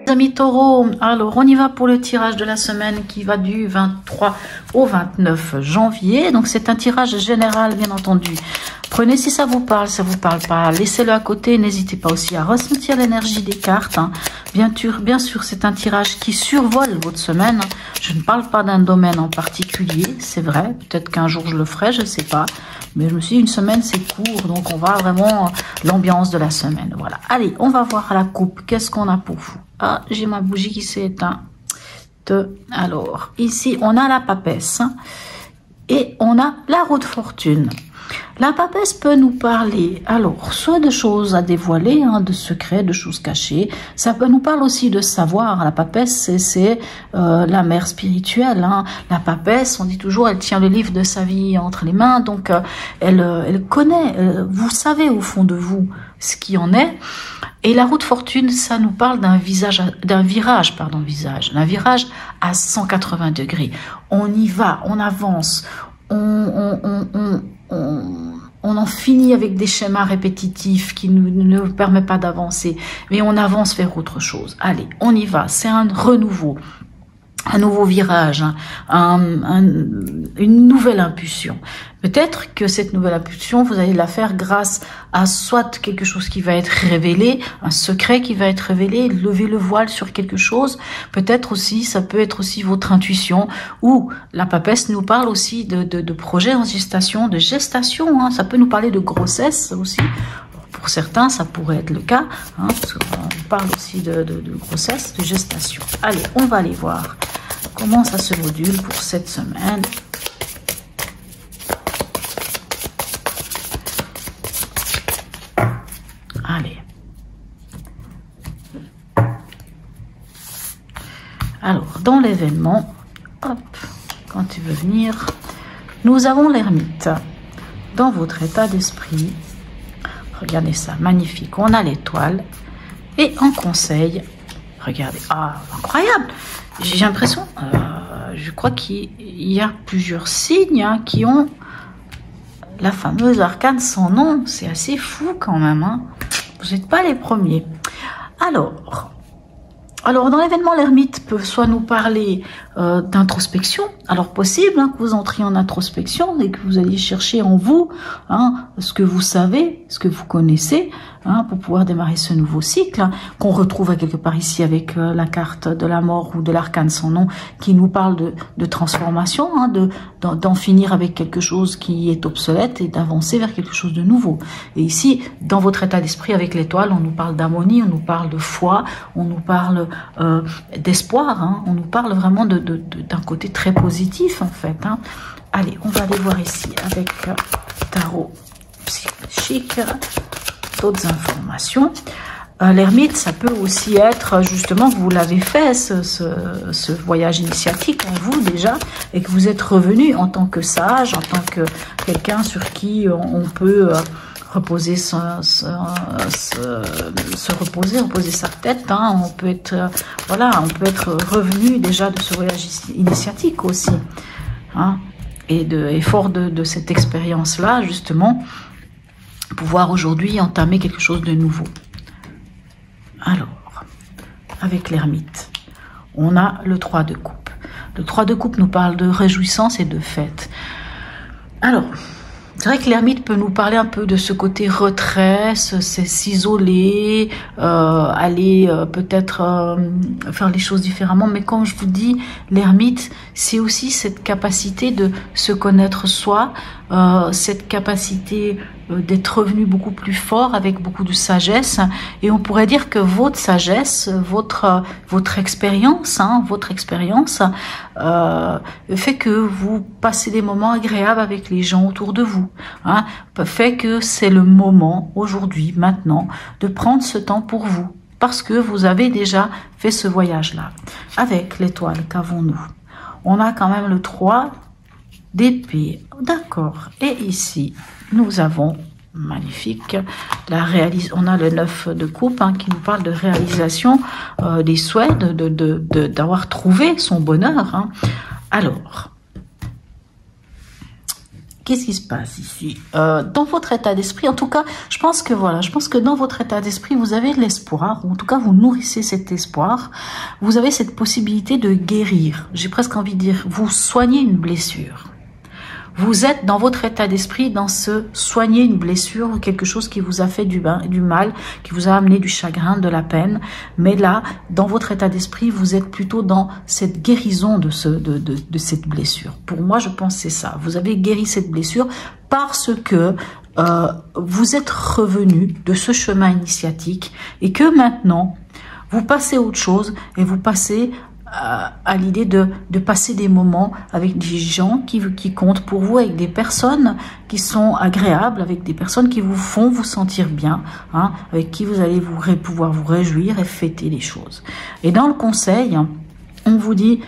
Amis taureaux, alors on y va pour le tirage de la semaine qui va du 23 au 29 janvier. Donc c'est un tirage général bien entendu. Prenez si ça vous parle pas, laissez-le à côté. N'hésitez pas aussi à ressentir l'énergie des cartes. Hein. Bien sûr, c'est un tirage qui survole votre semaine. Je ne parle pas d'un domaine en particulier, c'est vrai. Peut-être qu'un jour je le ferai, je ne sais pas. Mais je me suis dit, une semaine c'est court, donc on va vraiment l'ambiance de la semaine. Voilà. Allez, on va voir la coupe. Qu'est-ce qu'on a pour vous? Ah, j'ai ma bougie qui s'est éteinte. Alors, ici, on a la papesse et on a la roue de fortune. La papesse peut nous parler, alors, soit de choses à dévoiler, hein, de secrets, de choses cachées. Ça peut nous parler aussi de savoir. La papesse, c'est la mère spirituelle. Hein. La papesse, on dit toujours, elle tient le livre de sa vie entre les mains. Donc, elle connaît, vous savez au fond de vous ce qui en est. Et la roue de fortune, ça nous parle d'un virage à 180 degrés. On y va, on avance, on en finit avec des schémas répétitifs qui ne nous permettent pas d'avancer, mais on avance vers autre chose. Allez, on y va, c'est un renouveau, un nouveau virage, une nouvelle impulsion. Peut-être que cette nouvelle impulsion, vous allez la faire grâce à soit quelque chose qui va être révélé, un secret qui va être révélé, lever le voile sur quelque chose. Peut-être aussi, ça peut être aussi votre intuition, ou la papesse nous parle aussi de projets en gestation, de gestation. Hein. Ça peut nous parler de grossesse aussi. Pour certains, ça pourrait être le cas, hein, parce qu'on parle aussi de grossesse, de gestation. Allez, on va aller voir comment ça se module pour cette semaine. Allez. Alors, dans l'événement, hop, quand tu veux venir, nous avons l'ermite. Dans votre état d'esprit, regardez ça, magnifique. On a l'étoile. Et en conseil, regardez, ah, incroyable. J'ai l'impression, je crois qu'il y a plusieurs signes hein, qui ont la fameuse arcane sans nom. C'est assez fou quand même. Hein. Vous n'êtes pas les premiers. Alors dans l'événement, l'ermite peut soit nous parler d'introspection. Alors possible hein, que vous entriez en introspection et que vous alliez chercher en vous hein, ce que vous savez, ce que vous connaissez, hein, pour pouvoir démarrer ce nouveau cycle, hein, qu'on retrouve à quelque part ici avec la carte de la mort ou de l'arcane sans nom, qui nous parle de transformation, hein, d'en finir avec quelque chose qui est obsolète et d'avancer vers quelque chose de nouveau. Et ici, dans votre état d'esprit avec l'étoile, on nous parle d'harmonie, on nous parle de foi, on nous parle d'espoir, hein, on nous parle vraiment d'un côté très positif en fait. Hein. Allez, on va aller voir ici avec tarot psychique, d'autres informations. L'ermite, ça peut aussi être justement que vous l'avez fait, ce voyage initiatique en vous déjà, et que vous êtes revenu en tant que sage, en tant que quelqu'un sur qui on peut reposer reposer sa tête. Hein. On peut être voilà, on peut être revenu déjà de ce voyage initiatique aussi. Hein. Et fort de cette expérience-là, justement, pouvoir aujourd'hui entamer quelque chose de nouveau. Alors, avec l'ermite, on a le 3 de coupe. Le 3 de coupe nous parle de réjouissance et de fête. Alors, c'est vrai que l'ermite peut nous parler un peu de ce côté retrait, s'isoler, aller peut-être faire les choses différemment. Mais comme je vous dis, l'ermite, c'est aussi cette capacité de se connaître soi, cette capacité d'être revenu beaucoup plus fort avec beaucoup de sagesse. Et on pourrait dire que votre sagesse, votre expérience, hein, fait que vous passez des moments agréables avec les gens autour de vous. Hein, fait que c'est le moment aujourd'hui, maintenant, de prendre ce temps pour vous. Parce que vous avez déjà fait ce voyage-là. Avec l'étoile, qu'avons-nous? On a quand même le 3 d'épée. D'accord. Et ici, nous avons, magnifique, on a le 9 de coupe hein, qui nous parle de réalisation des souhaits, d'avoir trouvé son bonheur. Hein. Alors, qu'est-ce qui se passe ici? Dans votre état d'esprit, en tout cas, je pense que dans votre état d'esprit, vous avez de l'espoir, ou en tout cas, vous nourrissez cet espoir. Vous avez cette possibilité de guérir. J'ai presque envie de dire, vous soignez une blessure. Vous êtes dans votre état d'esprit dans ce soigner une blessure, quelque chose qui vous a fait du mal, qui vous a amené du chagrin, de la peine. Mais là, dans votre état d'esprit, vous êtes plutôt dans cette guérison de cette blessure. Pour moi, je pense que c'est ça. Vous avez guéri cette blessure parce que vous êtes revenu de ce chemin initiatique et que maintenant, vous passez à autre chose et vous passez à l'idée de passer des moments avec des gens qui comptent pour vous, avec des personnes qui sont agréables, avec des personnes qui vous font vous sentir bien, hein, avec qui vous allez pouvoir vous réjouir et fêter les choses. Et dans le conseil, on vous dit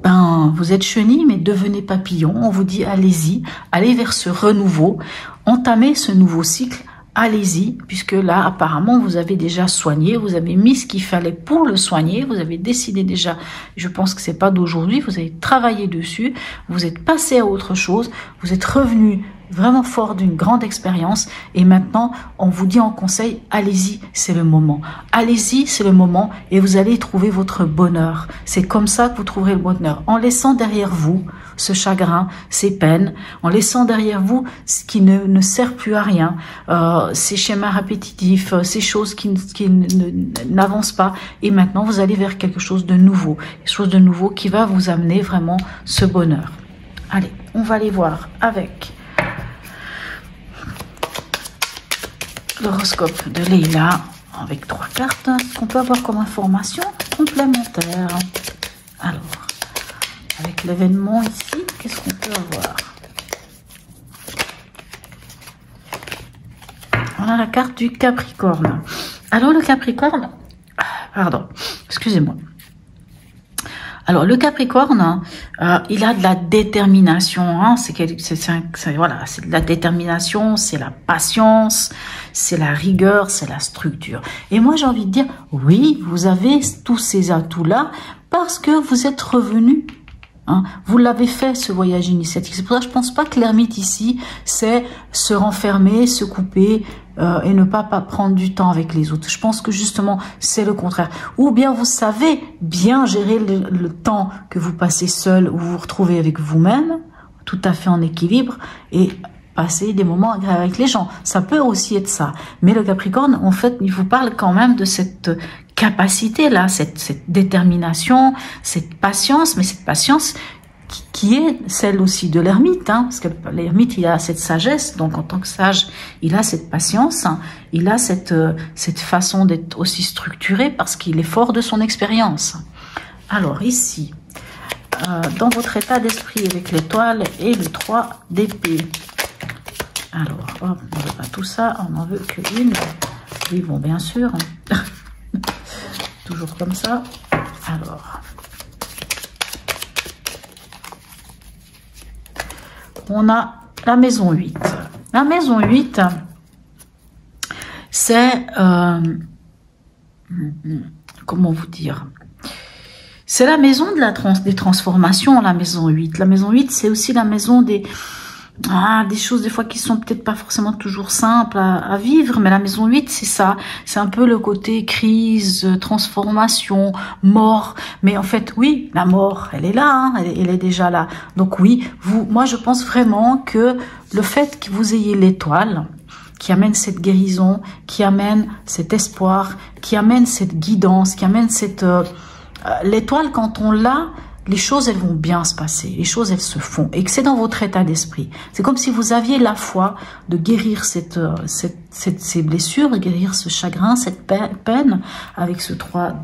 ben, vous êtes chenille, mais devenez papillon. On vous dit allez-y, allez vers ce renouveau, entamez ce nouveau cycle. Allez-y, puisque là, apparemment, vous avez déjà soigné, vous avez mis ce qu'il fallait pour le soigner, vous avez décidé déjà, je pense que c'est pas d'aujourd'hui, vous avez travaillé dessus, vous êtes passé à autre chose, vous êtes revenu vraiment fort d'une grande expérience et maintenant, on vous dit en conseil, allez-y, c'est le moment. Allez-y, c'est le moment et vous allez trouver votre bonheur. C'est comme ça que vous trouverez le bonheur. En laissant derrière vous ce chagrin, ces peines, en laissant derrière vous ce qui ne sert plus à rien, ces schémas répétitifs, ces choses qui n'avancent pas. Et maintenant, vous allez vers quelque chose de nouveau. Quelque chose de nouveau qui va vous amener vraiment ce bonheur. Allez, on va aller voir avec l'horoscope de Leïla avec 3 cartes qu'on peut avoir comme information complémentaire. Alors, avec l'événement ici, qu'est-ce qu'on peut avoir? On a la carte du Capricorne. Alors le Capricorne, pardon, excusez-moi. Alors le Capricorne, il a de la détermination, hein, c'est de la détermination, c'est la patience, c'est la rigueur, c'est la structure. Et moi j'ai envie de dire, oui, vous avez tous ces atouts-là parce que vous êtes revenu. Hein, vous l'avez fait ce voyage initiatique. C'est pour ça que je pense pas que l'ermite ici, c'est se renfermer, se couper et ne pas prendre du temps avec les autres. Je pense que justement, c'est le contraire. Ou bien vous savez bien gérer le temps que vous passez seul ou vous vous retrouvez avec vous-même, tout à fait en équilibre, et passer des moments agréables avec les gens. Ça peut aussi être ça. Mais le Capricorne, en fait, il vous parle quand même de cette capacité-là, cette détermination, cette patience, mais cette patience qui est celle aussi de l'ermite, hein, parce que l'ermite, il a cette sagesse, donc en tant que sage, il a cette patience, hein, il a cette façon d'être aussi structuré parce qu'il est fort de son expérience. Alors ici, dans votre état d'esprit avec l'étoile et le 3 d'épée. Alors, hop, on ne veut pas tout ça, on n'en veut qu'une. Oui, bon, bien sûr. Toujours comme ça. Alors, on a la maison 8. La maison 8, c'est... comment vous dire? C'est la maison des transformations, la maison 8. La maison 8, c'est aussi la maison des choses des fois qui sont peut-être pas forcément toujours simples à vivre, mais la maison 8, c'est ça. C'est un peu le côté crise, transformation, mort. Mais en fait, oui, la mort, elle est là, hein, elle est déjà là. Donc oui, moi je pense vraiment que le fait que vous ayez l'étoile, qui amène cette guérison, qui amène cet espoir, qui amène cette guidance, qui amène cette... l'étoile, quand on l'a, les choses, elles vont bien se passer, les choses, elles se font, et que c'est dans votre état d'esprit. C'est comme si vous aviez la foi de guérir ces blessures, de guérir ce chagrin, cette peine, avec ce 3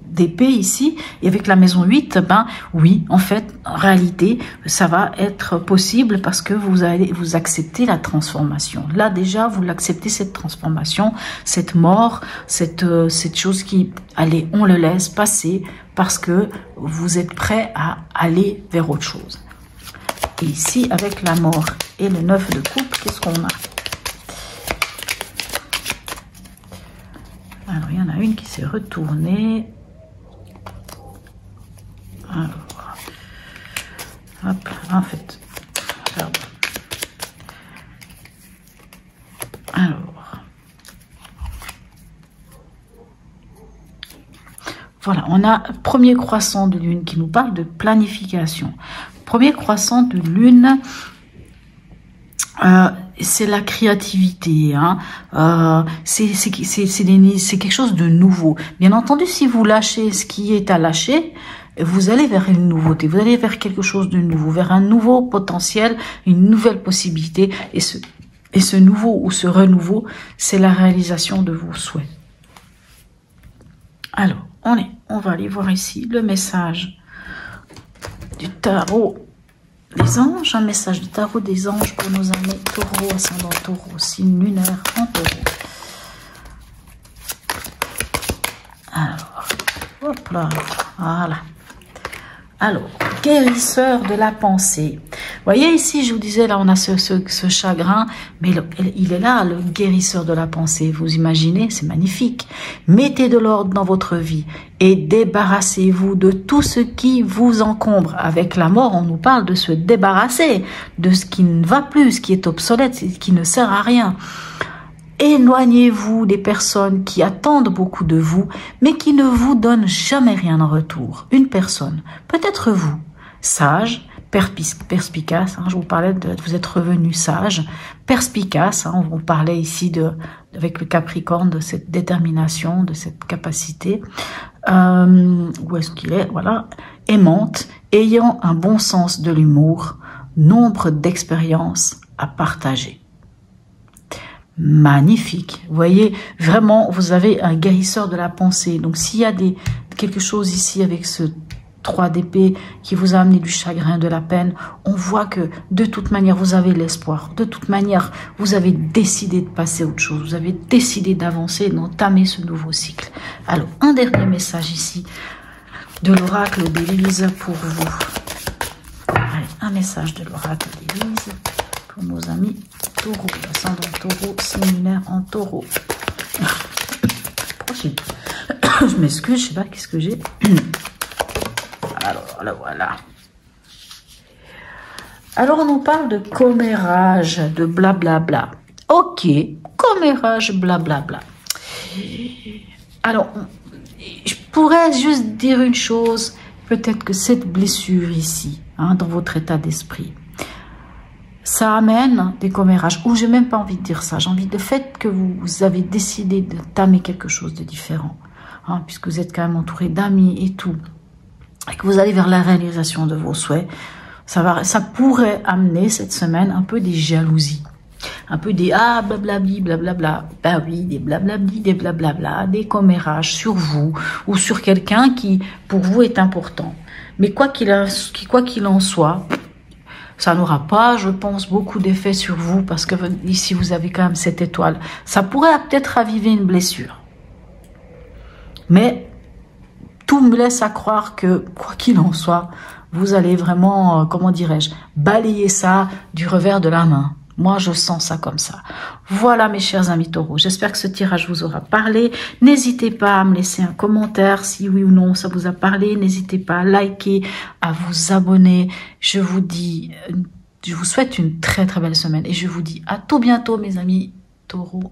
d'épée ici, et avec la maison 8, ben oui, en fait, en réalité, ça va être possible parce que vous acceptez la transformation. Là, déjà, vous l'acceptez, cette transformation, cette mort, cette chose qui, allez, on le laisse passer, parce que vous êtes prêt à aller vers autre chose. Et ici, avec la mort et le 9 de coupe, qu'est-ce qu'on a? Alors, il y en a une qui s'est retournée. Alors, Hop, en fait. Pardon. Alors. Voilà, on a premier croissant de lune qui nous parle de planification. Premier croissant de lune, c'est la créativité, hein. C'est quelque chose de nouveau. Bien entendu, si vous lâchez ce qui est à lâcher, vous allez vers une nouveauté, vous allez vers quelque chose de nouveau, vers un nouveau potentiel, une nouvelle possibilité. Et ce nouveau ou ce renouveau, c'est la réalisation de vos souhaits. Alors, on va aller voir ici le message du tarot des anges, un message du tarot des anges pour nos amis taureaux, ascendant taureau, signe lunaire en taureau. Alors, hop là, voilà. Alors, guérisseur de la pensée. Vous voyez ici, je vous disais, là on a ce chagrin, mais il est là, le guérisseur de la pensée. Vous imaginez, c'est magnifique. Mettez de l'ordre dans votre vie et débarrassez-vous de tout ce qui vous encombre. Avec la mort, on nous parle de se débarrasser de ce qui ne va plus, ce qui est obsolète, ce qui ne sert à rien. Éloignez-vous des personnes qui attendent beaucoup de vous, mais qui ne vous donnent jamais rien en retour. Une personne, peut-être vous, sage, perspicace, hein, je vous parlais de vous être revenu sage, perspicace, hein, on parlait ici avec le Capricorne de cette détermination, de cette capacité, où est-ce qu'il est, voilà, aimante, ayant un bon sens de l'humour, nombre d'expériences à partager. Magnifique. Vous voyez, vraiment, vous avez un guérisseur de la pensée. Donc, s'il y a quelque chose ici avec ce 3 d'épée qui vous a amené du chagrin, de la peine, on voit que de toute manière, vous avez l'espoir. De toute manière, vous avez décidé de passer à autre chose. Vous avez décidé d'avancer, d'entamer ce nouveau cycle. Alors, un dernier message ici de l'oracle d'Élise pour vous. Allez, un message de l'oracle d'Élise pour nos amis taureau, ascendant taureau, signe lunaire en taureau. Je m'excuse, je sais pas qu'est-ce que j'ai. Alors, là, voilà. Alors, on nous parle de commérage, de blablabla. Ok, commérage, blablabla. Alors, je pourrais juste dire une chose. Peut-être que cette blessure ici, hein, dans votre état d'esprit, ça amène des commérages, ou j'ai même pas envie de dire ça, j'ai envie de fait que vous avez décidé de tamer quelque chose de différent, hein, puisque vous êtes quand même entouré d'amis et tout, et que vous allez vers la réalisation de vos souhaits, ça pourrait amener cette semaine un peu des jalousies, un peu des ah blablabli blablabla, ben oui, des blablabli, des blablabla, des commérages sur vous ou sur quelqu'un qui pour vous est important. Mais quoi qu'il en soit, ça n'aura pas, je pense, beaucoup d'effet sur vous parce que ici, vous avez quand même cette étoile. Ça pourrait peut-être raviver une blessure. Mais tout me laisse à croire que, quoi qu'il en soit, vous allez vraiment, comment dirais-je, balayer ça du revers de la main. Moi, je sens ça comme ça. Voilà, mes chers amis taureaux. J'espère que ce tirage vous aura parlé. N'hésitez pas à me laisser un commentaire si oui ou non ça vous a parlé. N'hésitez pas à liker, à vous abonner. Je vous dis, je vous souhaite une très très belle semaine. Et je vous dis à tout bientôt, mes amis taureaux.